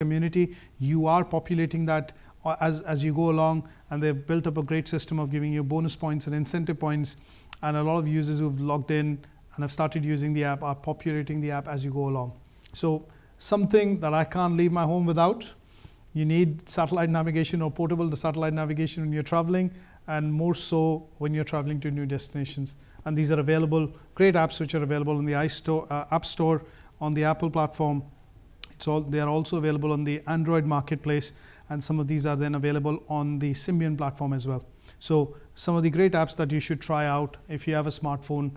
community. You are populating that as you go along, and they've built up a great system of giving you bonus points and incentive points. And a lot of users who've logged in and have started using the app are populating the app as you go along. So something that I can't leave my home without. You need satellite navigation or portable satellite navigation when you're traveling, and more so when you're traveling to new destinations. And these are available, great apps which are available in the App Store on the Apple platform. They are also available on the Android marketplace, and some of these are then available on the Symbian platform as well. So some of the great apps that you should try out if you have a smartphone,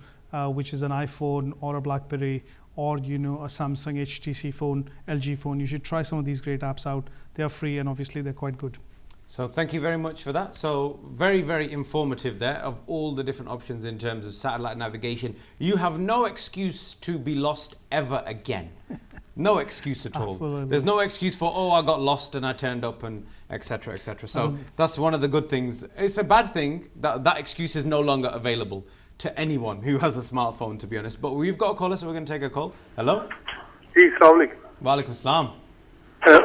which is an iPhone or a BlackBerry or a Samsung, HTC phone, LG phone, you should try some of these great apps out. They are free and obviously they're quite good. So thank you very much for that. So very, very informative there of all the different options in terms of satellite navigation. You have no excuse to be lost ever again. No excuse at all. Absolutely. There's no excuse for, oh, I got lost and I turned up and etc. etc. So that's one of the good things. It's a bad thing that that excuse is no longer available to anyone who has a smartphone, to be honest. But we've got a caller, so we're going to take a call. Hello? जी अस्सलाम वालेकुम। वालेकुम सलाम।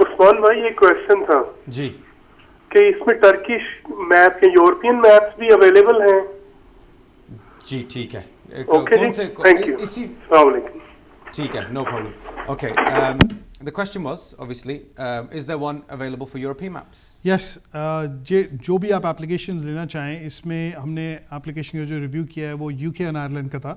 उस्मान भाई ये question था जी कि इसमें Turkish map या यूरोपियन मैप्स भी अवेलेबल हैं? जी ठीक है। ओके कौन जी, से थैंक यू। इसी अस्सलाम वालेकुम। ठीक है, no problem. Okay, the question was obviously, is there one available for European maps? Yes, जो भी आप एप्लीकेशंस लेना चाहें, इसमें हमने एप्लीकेशन का जो रिव्यू किया है वो यूके एंड आयरलैंड का था,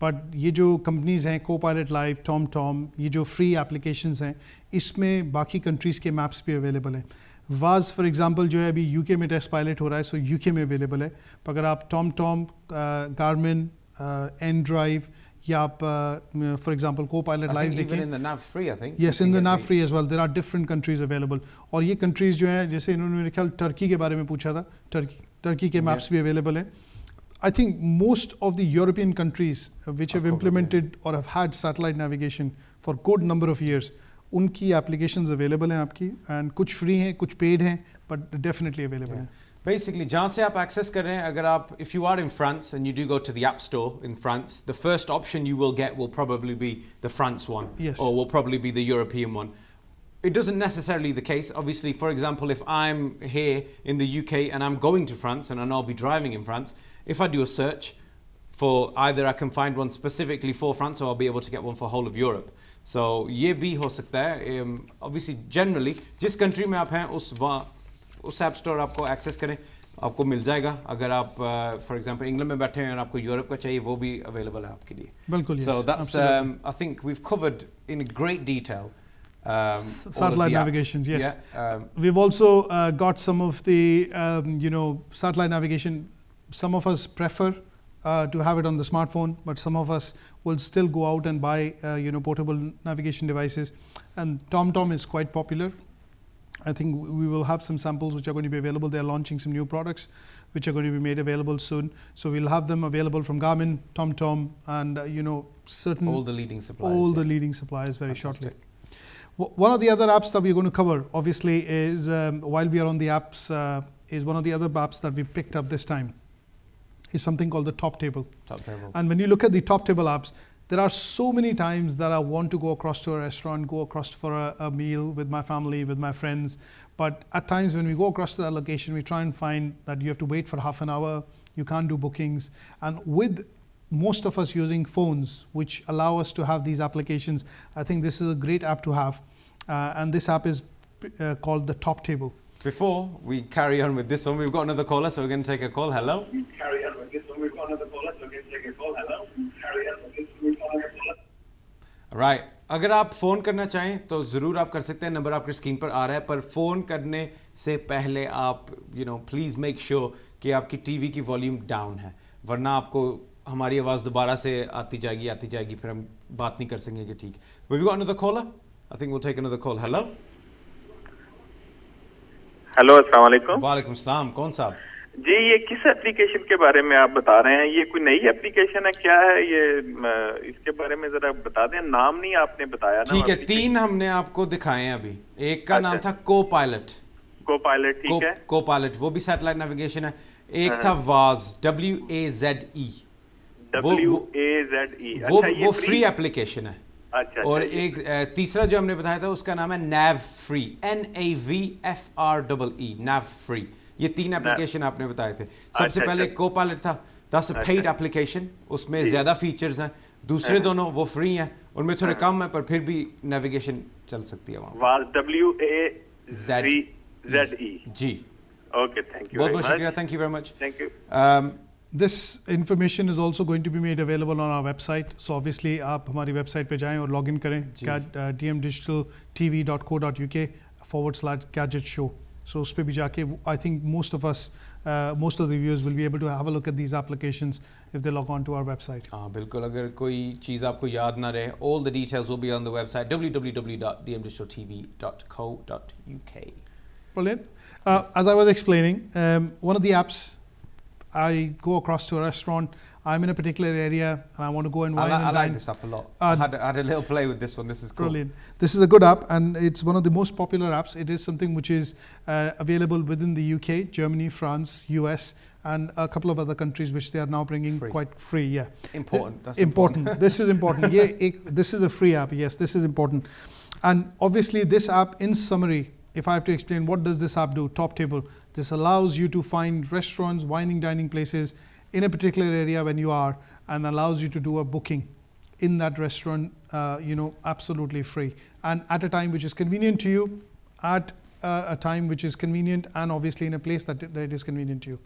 बट ये जो कंपनीज हैं कोपायलट लाइव, टॉम, ये जो फ्री एप्लीकेशंस हैं, इसमें बाकी कंट्रीज़ के मैप्स भी अवेलेबल हैं. वाज फॉर एग्जांपल जो है अभी यूके में टेस्ट पायलट हो रहा है, सो यूके में अवेलेबल है. पर अगर आप टॉम, गार्मिन, एन ड्राइव या आप फॉर एग्जांपल को-पायलट लाइव देखें, even in the nav free, I think. yes, in the nav free as well, there are different countries available. और ये countries जो हैं, जैसे इन्होंने मेरे ख्याल टर्की के बारे में पूछा था, टर्की के मैप्स भी अवेलेबल हैं. I think most of the European countries which have implemented or have had satellite navigation for good number of years, उनकी applications available हैं आपकी, and कुछ free हैं, कुछ paid हैं, but definitely available हैं. Basically, जहाँ से आप access कर रहे हैं, अगर आप, if you are in France and you do go to the App Store in France, the first option you will get will probably be the France one, yes, or will probably be the European one. It doesn't necessarily the case. Obviously, for example, if I'm here in the UK and I'm going to France and I'll be driving in France, if I do a search for either I can find one specifically for France or I'll be able to get one for whole of Europe. So ये भी हो सकता है. Obviously, generally, जिस country में आप हैं उस ऐप स्टोर आपको एक्सेस करें, आपको मिल जाएगा. अगर आप फॉर एग्जांपल इंग्लैंड में बैठे हैं और आपको यूरोप का चाहिए, वो भी अवेलेबल है आपके लिए. बिल्कुल. So that's I think we've covered in great detail satellite navigations. Yes. Yeah, we've also got some of the satellite navigation. Some of us prefer to have it on the smartphone, but some of us will still go out and buy portable navigation devices, and TomTom is quite popular. I think we will have some samples which are going to be available. They are launching some new products which are going to be made available soon. So we'll have them available from Garmin, TomTom, and certain all the leading suppliers. All the leading suppliers very shortly. One of the other apps that we're going to cover, obviously, is while we are on the apps, is one of the other apps that we picked up this time is something called the Top Table. And when you look at the Top Table apps, there are so many times that I want to go across to a restaurant, go across for a meal with my family, with my friends. But at times when we go across to that location, we try and find that you have to wait for half an hour. You can't do bookings. And with most of us using phones, which allow us to have these applications, I think this is a great app to have. And this app is called the Top Table. Before we carry on with this one, we've got another caller, so we're going to take a call. Hello? Right. अगर आप phone करना चाहें तो ज़रूर आप कर सकते हैं. नंबर आपके स्क्रीन पर आ रहा है, पर फ़ोन करने से पहले आप प्लीज़ मेक श्योर कि आपकी टीवी की वॉल्यूम डाउन है, वरना आपको हमारी आवाज़ दोबारा से आती जाएगी, फिर हम बात नहीं कर सकेंगे. ठीक. We've got another caller. I think we'll take another call. Hello? Hello, अस्सलाम वालेकुम. वालेकुम सलाम. कौन साहब? जी, ये किस एप्लीकेशन के बारे में आप बता रहे हैं? ये कोई नई एप्लीकेशन है, क्या है ये? इसके बारे में जरा बता दें. नाम नहीं आपने बताया ना. ठीक है, 3 हमने आपको दिखाए हैं अभी. एक का नाम था को-पायलट. ठीक है. को-पायलट वो भी सैटेलाइट नेविगेशन है. एक था वाज, WAZE. WAZE. वो फ्री एप्लीकेशन है. अच्छा और अच्छा, एक तीसरा जो हमने बताया था उसका नाम है नैव फ्री, NAVFREE, नैव फ्री। ये 3 एप्लीकेशन आपने बताए थे। सबसे अच्छा, पहले अच्छा। को पायलट था, दैट्स अ पेड एप्लीकेशन, उसमें जी। ज़्यादा फीचर्स हैं। दूसरे दोनों वो फ्री हैं, उनमें थोड़े कम है पर फिर भी नेविगेशन चल सकती है वहाँ वाज पर। WAZE। जी, ओके, थैंक यू बहुत वेरी बहुत मच। शुक्रिया, thank you very much. Thank you. This information is also going to be made available on our website. So obviously आप हमारी website पे जाएं और log in करें dmdigitaltv.co.uk/gadget show. So उस पे भी जाके I think most of the viewers will be able to have a look at these applications if they log on to our website. हाँ बिल्कुल, अगर कोई चीज़ आपको याद ना रहे, all the details will be on the website www.dmdigitaltv.co.uk. Brilliant. As I was explaining, one of the apps, I go across to a restaurant, I'm in a particular area and I want to go and wine and I dine. like this app a lot. I had a little play with this one. This is cool. Brilliant. This is a good app and it's one of the most popular apps. It is something which is available within the UK, Germany, France, US and a couple of other countries which they are now bringing Free. quite free. Yeah. Important. That's important. This is important. Yeah, this is a free app. Yes, this is important. And obviously this app, in summary, if I have to explain what does this app do, top table, this allows you to find restaurants, wining, dining places in a particular area when you are, and allows you to do a booking in that restaurant, absolutely free. And at a time which is convenient to you, at a time which is convenient, and obviously in a place that is convenient to you.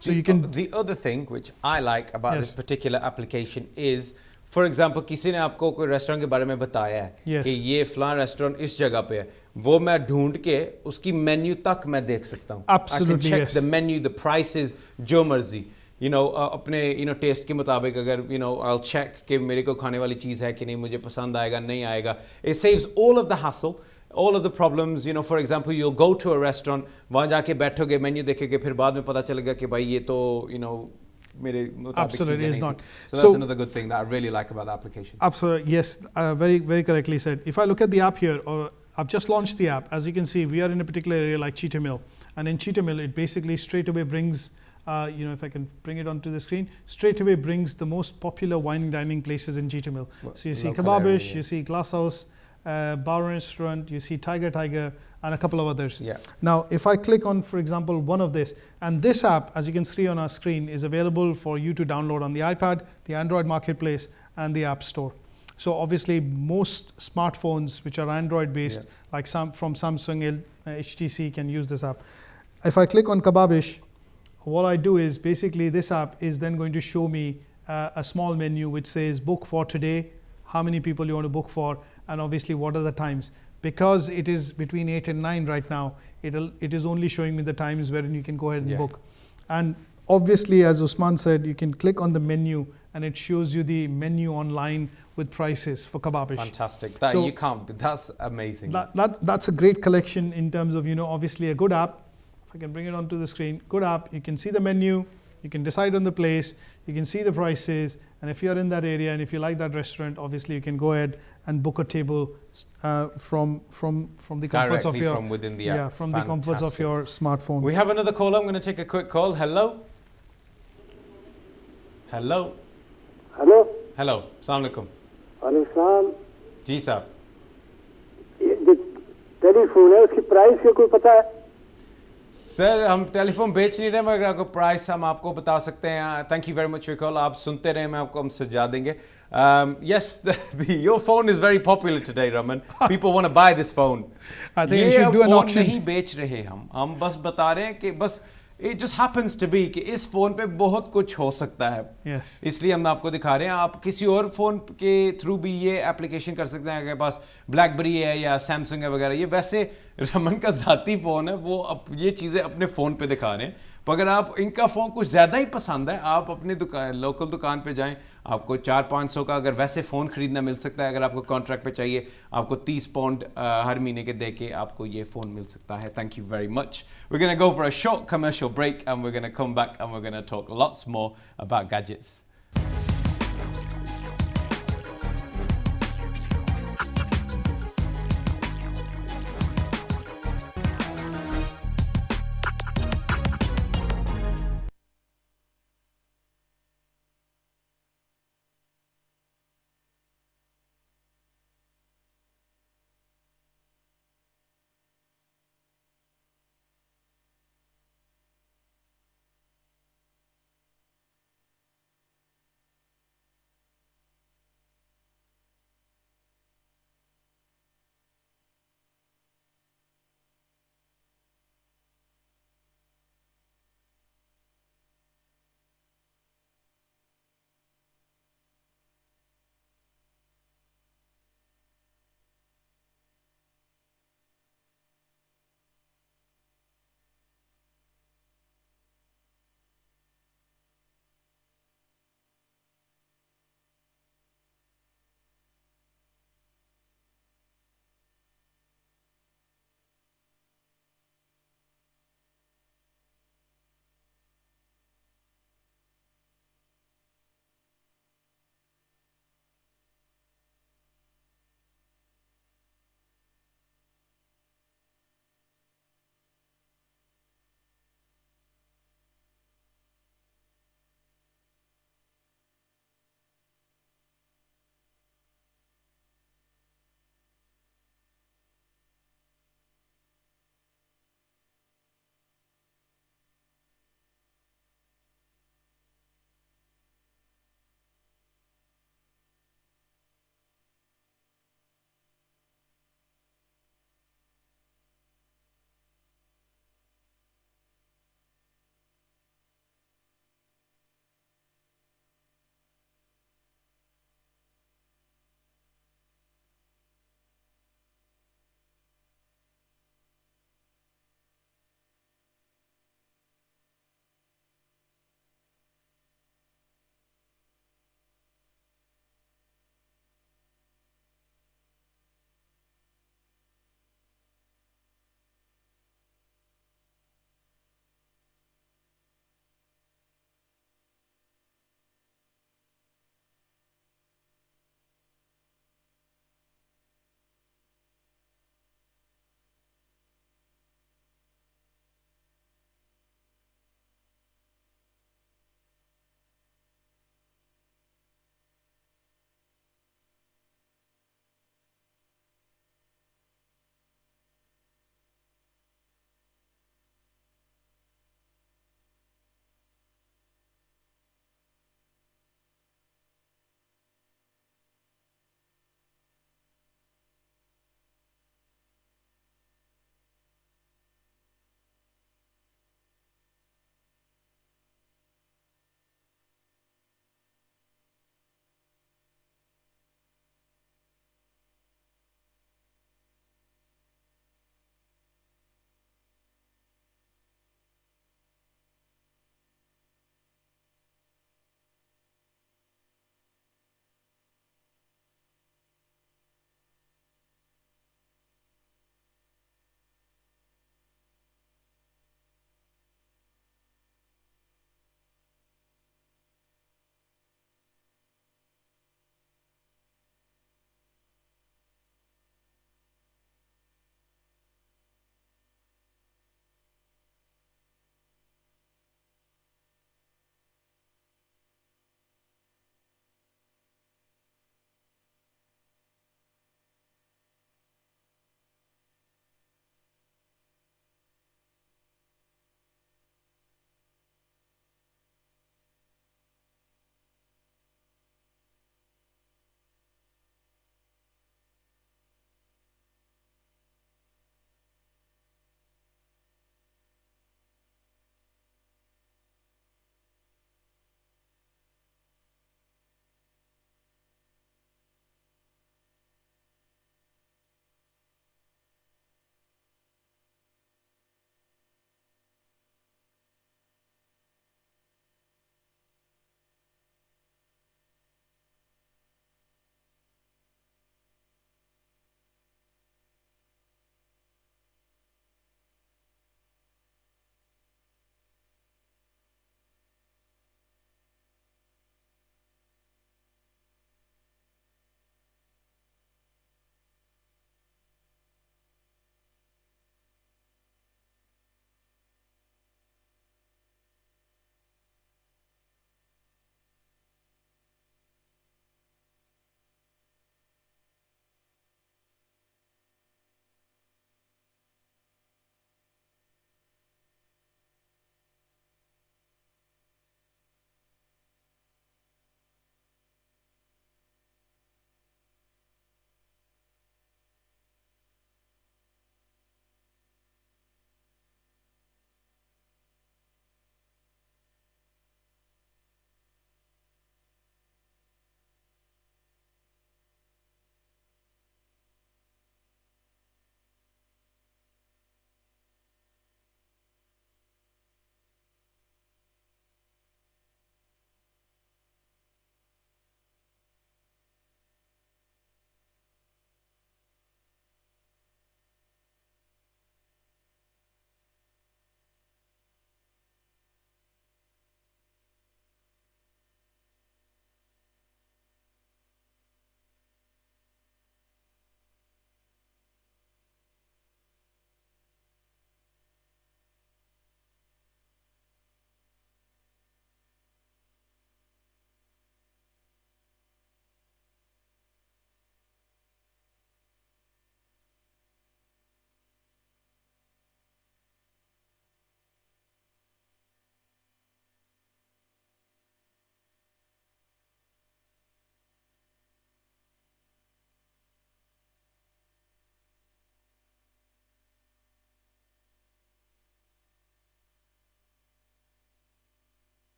So you can. The other thing which I like about Yes. this particular application is, for example, किसी ने आपको कोई restaurant के बारे में बताया है Yes. कि ये फलां रेस्टोरेंट इस जगह पे है, वो मैं ढूंढ के उसकी मेन्यू तक मैं देख सकता हूँ। Absolutely, I can check yes. the menu, the prices, जो मर्जी, अपने टेस्ट के मुताबिक, अगर I'll check कि मेरे को खाने वाली चीज़ है कि नहीं, मुझे पसंद आएगा नहीं आएगा। It saves all of the hassle, all of the problems. For example, you'll go to a restaurant, वहाँ जाके बैठोगे, मेन्यू देखेगे, फिर बाद में पता चलेगा कि भाई ये तो मेरे मुताबिक Absolutely, चीज़ें it's नहीं not. थी। So that's So- another good thing that I really like about the application. Absolutely, yes, very, very correctly said. If I look at the app here, I've just launched the app. As you can see, we are in a particular area like Cheetah Mill. And in Cheetah Mill, it basically straight away brings, if I can bring it onto the screen, straight away brings the most popular wine and dining places in Cheetah Mill. So you see Local Kebabish, area, yeah. you see Glass House, Bar Restaurant, you see Tiger, and a couple of others. Yeah. Now, if I click on, for example, one of this, and this app, as you can see on our screen, is available for you to download on the iPad, the Android Marketplace, and the App Store. So obviously, most smartphones which are Android based, Yeah. like from Samsung, HTC, can use this app. If I click on Kebabish, what I do is basically this app is then going to show me a small menu which says book for today, how many people you want to book for, and obviously what are the times. Because it is between 8 and 9 right now, it is only showing me the times wherein you can go ahead and Yeah. book. And obviously, as Usman said, you can click on the menu and it shows you the menu online with prices for Kebabish. Fantastic. So- You can't. That's amazing. That's a great collection in terms of, obviously a good app. If I can bring it onto the screen, good app. You can see the menu, you can decide on the place, you can see the prices, and if you're in that area and if you like that restaurant, obviously you can go ahead and book a table from the comforts of Directly your from within the app. yeah, from the comforts of Fantastic. your smartphone. We have another caller. I'm going to take a quick call. Hello. Hello. Hello Hello. Assalamu alaikum. वालेकुम जी साहब. जो telephone है उसकी price का कोई पता है? Sir हम टेलीफोन बेच नहीं रहे, मगर आपको प्राइस हम आपको बता सकते हैं. Thank you very much for call. आप सुनते रहे, मैं आपको हम सजा देंगे. Yes, your phone is very popular today, Raman. People want to buy this phone. I think you should do an phone auction. नहीं बेच रहे हम बस बता रहे हैं कि बस it just happens to be कि इस फोन पे बहुत कुछ हो सकता है. Yes. इसलिए हम आपको दिखा रहे हैं. आप किसी और फ़ोन के थ्रू भी ये एप्लीकेशन कर सकते हैं. अगर पास ब्लैकबेरी है या सैमसंग है वगैरह, ये वैसे रमन का ज़ाती फ़ोन है, वो ये चीज़ें अपने फ़ोन पे दिखा रहे हैं. पर अगर आप इनका फ़ोन कुछ ज़्यादा ही पसंद है, आप अपने लोकल दुकान पे जाएं, आपको 400-500 का अगर वैसे फ़ोन ख़रीदना मिल सकता है. अगर आपको कॉन्ट्रैक्ट पे चाहिए, आपको 30 पाउंड हर महीने के दे के आपको ये फ़ोन मिल सकता है. Thank you very much. We're going to go for a short commercial break and we're going to come back and we're going to talk lots more about gadgets.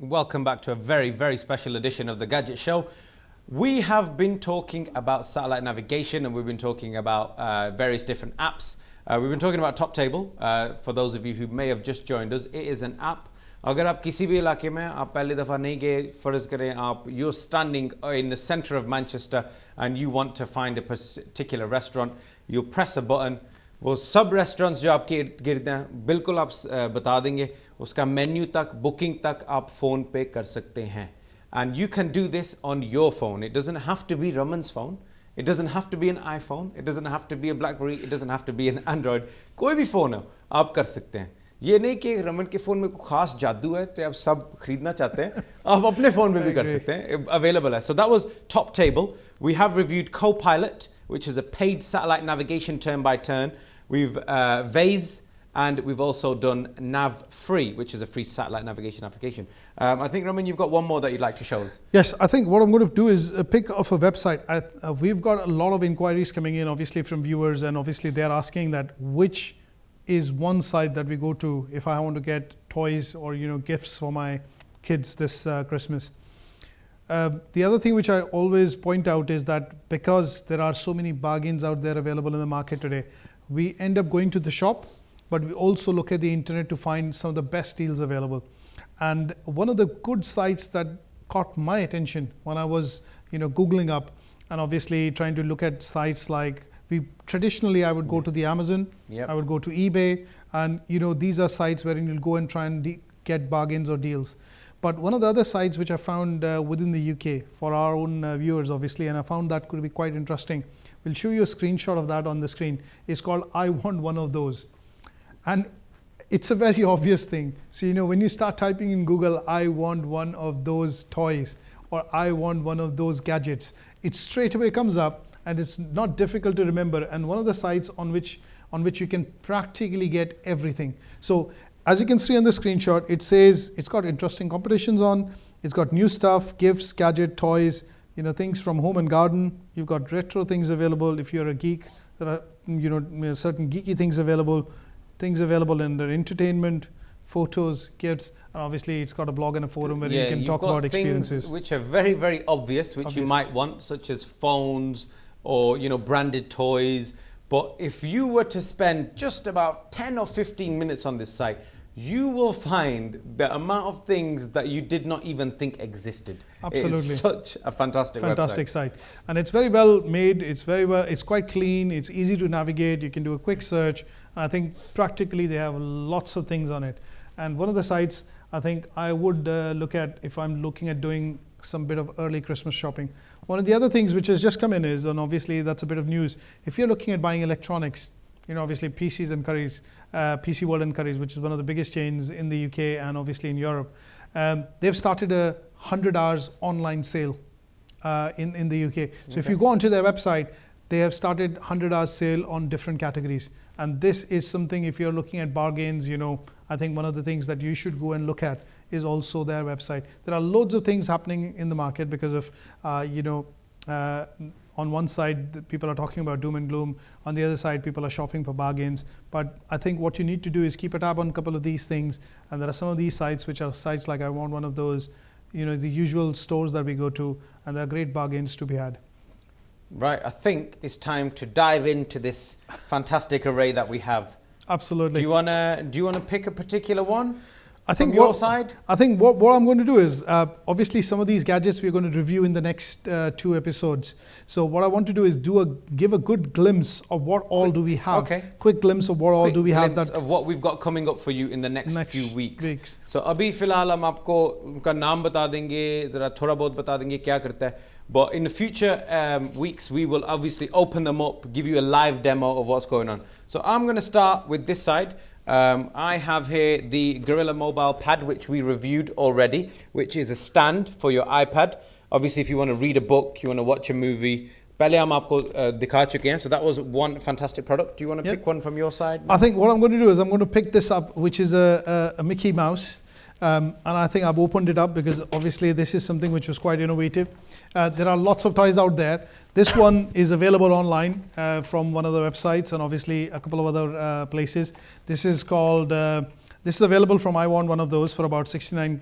Welcome back to a very, very special edition of the Gadget Show. We have been talking about satellite navigation and we've been talking about various different apps. We've been talking about Top Table. For those of you who may have just joined us, it is an app. अगर आप किसी भी इलाके में आप पहली दफ़ा नहीं गए फ़र्ज़ करें आप you're standing in the center of Manchester and you want to find a particular restaurant, you press a button. वो सब रेस्टोरेंट्स जो आपके गिर्द हैं बिल्कुल आप बता देंगे उसका मेन्यू तक बुकिंग तक आप फ़ोन पे कर सकते हैं and you can do this on your phone. It doesn't have to be Raman's phone, it doesn't have to be an iPhone, it doesn't have to be a BlackBerry, it doesn't have to be an Android. कोई भी phone हो आप कर सकते हैं. ये नहीं कि रमन के फ़ोन में कोई ख़ास जादू है तो आप सब खरीदना चाहते हैं आप अपने फ़ोन में भी कर सकते हैं available है. So that was Top Table. We have reviewed Copilot, which is a paid satellite navigation turn by turn. We've Waze, and we've also done Nav Free, which is a free satellite navigation application. I think, Raman, you've got one more that you'd like to show us. Yes, I think what I'm going to do is pick off a website. We've got a lot of inquiries coming in, obviously, from viewers, and obviously they're asking that which is one site that we go to if I want to get toys or gifts for my kids this Christmas. The other thing which I always point out is that because there are so many bargains out there available in the market today, we end up going to the shop, but we also look at the internet to find some of the best deals available. And one of the good sites that caught my attention when I was Googling up and obviously trying to look at sites like traditionally I would go to the Amazon, I would go to eBay, and these are sites where you'll go and try and get bargains or deals. But one of the other sites which I found within the UK for our own viewers obviously, and I found that could be quite interesting. We'll show you a screenshot of that on the screen. It's called I Want One of Those. And it's a very obvious thing. So when you start typing in Google, I want one of those toys or I want one of those gadgets, it straight away comes up and it's not difficult to remember. And one of the sites on which you can practically get everything. So as you can see on the screenshot, it says it's got interesting competitions on, it's got new stuff, gifts, gadget, toys, things from home and garden. You've got retro things available. If you're a geek, there are certain geeky things available in the entertainment, photos, gifts, and obviously it's got a blog and a forum where you can talk about experiences. Which are very, very obvious, which you might want, such as phones or branded toys. But if you were to spend just about 10 or 15 minutes on this site, you will find the amount of things that you did not even think existed. Absolutely. It's such a fantastic site. And it's very well made, it's quite clean, it's easy to navigate, you can do a quick search. And I think practically they have lots of things on it. And one of the sites I think I would look at if I'm looking at doing some bit of early Christmas shopping. One of the other things which has just come in is, and obviously that's a bit of news, if you're looking at buying electronics, obviously PCs and Currys, PC World and Currys, which is one of the biggest chains in the UK and obviously in Europe, they've started a 100 hours online sale in the UK. So if you go onto their website, they have started 100 hours sale on different categories. And this is something, if you're looking at bargains, I think one of the things that you should go and look at is also their website. There are loads of things happening in the market because of, on one side, people are talking about doom and gloom. On the other side, people are shopping for bargains. But I think what you need to do is keep a tab on a couple of these things. And there are some of these sites which are sites like I Want One of Those, the usual stores that we go to, and there are great bargains to be had. Right, I think it's time to dive into this fantastic array that we have. Absolutely. Do you wanna pick a particular one? I think your side? I think what I'm going to do is, obviously some of these gadgets we're going to review in the next 2 episodes. So what I want to do is give a good glimpse of what all do we have. Okay. Quick glimpse of what all do we have. That of what we've got coming up for you in the next few weeks. So अभी फिलहाल हम आपको उनका नाम बता देंगे, ज़रा थोड़ा बहुत बता देंगे क्या करता है. But in the future weeks, we will obviously open them up, give you a live demo of what's going on. So I'm going to start with this side. I have here the Gorilla Mobile Pad, which we reviewed already, which is a stand for your iPad. Obviously, if you want to read a book, you want to watch a movie, पहले हम आपको दिखा चुके हैं. So that was one fantastic product. Do you want to pick one from your side? I think what I'm going to do is I'm going to pick this up, which is a Mickey Mouse. And I think I've opened it up because obviously this is something which was quite innovative. There are lots of toys out there. This one is available online from one of the websites and obviously a couple of other places. This is called, this is available from I Want One of Those for about £69.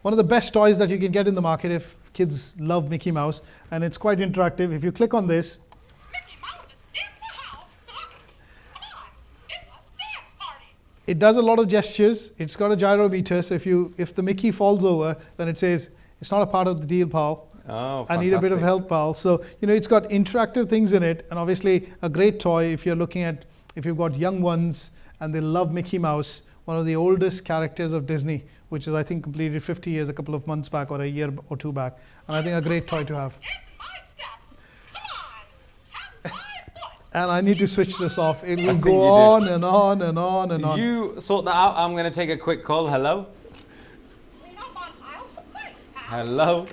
one of the best toys that you can get in the market if kids love Mickey Mouse, and it's quite interactive. If you click on this, Mickey Mouse is in the house. Come on, it's a dance party. it does a lot of gestures. It's got a gyrometer, so if the Mickey falls over, then it says, it's not a part of the deal, pal. Oh, I need a bit of help, pal. So, it's got interactive things in it, and obviously a great toy if you're looking at, if you've got young ones and they love Mickey Mouse, one of the oldest characters of Disney, which is, I think, completed 50 years a couple of months back or a year or two back. And I think a great toy to have. It's my steps. Come on, tap my foot. And I need to switch this off. It will think go you on and on and on and on. You sort that out. I'm going to take a quick call. Hello? Clean up on aisle supply, pal. Hello?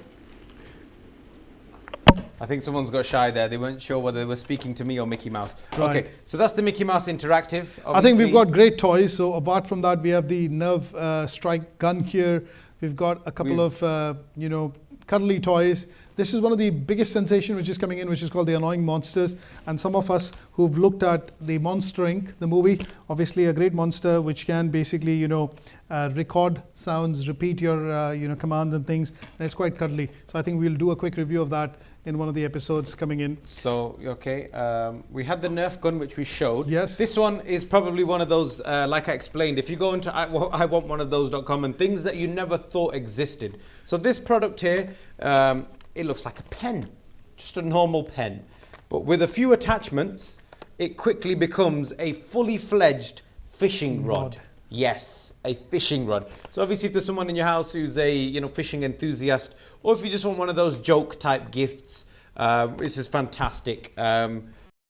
I think someone's got shy there. They weren't sure whether they were speaking to me or Mickey Mouse. Right. Okay, so that's the Mickey Mouse Interactive. I think we've Obviously- got great toys. So apart from that, we have the Nerve Strike gun here. We've got a couple of, cuddly toys. This is one of the biggest sensation which is coming in, which is called the Annoying Monsters. And some of us who've looked at the Monster Inc., the movie, obviously a great monster which can basically, record sounds, repeat your, commands and things. And it's quite cuddly. So I think we'll do a quick review of that in one of the episodes coming in. So, okay, we had the Nerf gun, which we showed. Yes. This one is probably one of those, like I explained, if you go into iwantoneofthose.com and things that you never thought existed. So this product here, it looks like a pen, just a normal pen. But with a few attachments, it quickly becomes a fully fledged fishing rod. Yes, a fishing rod. So obviously if there's someone in your house who's a fishing enthusiast, or if you just want one of those joke type gifts, this is fantastic.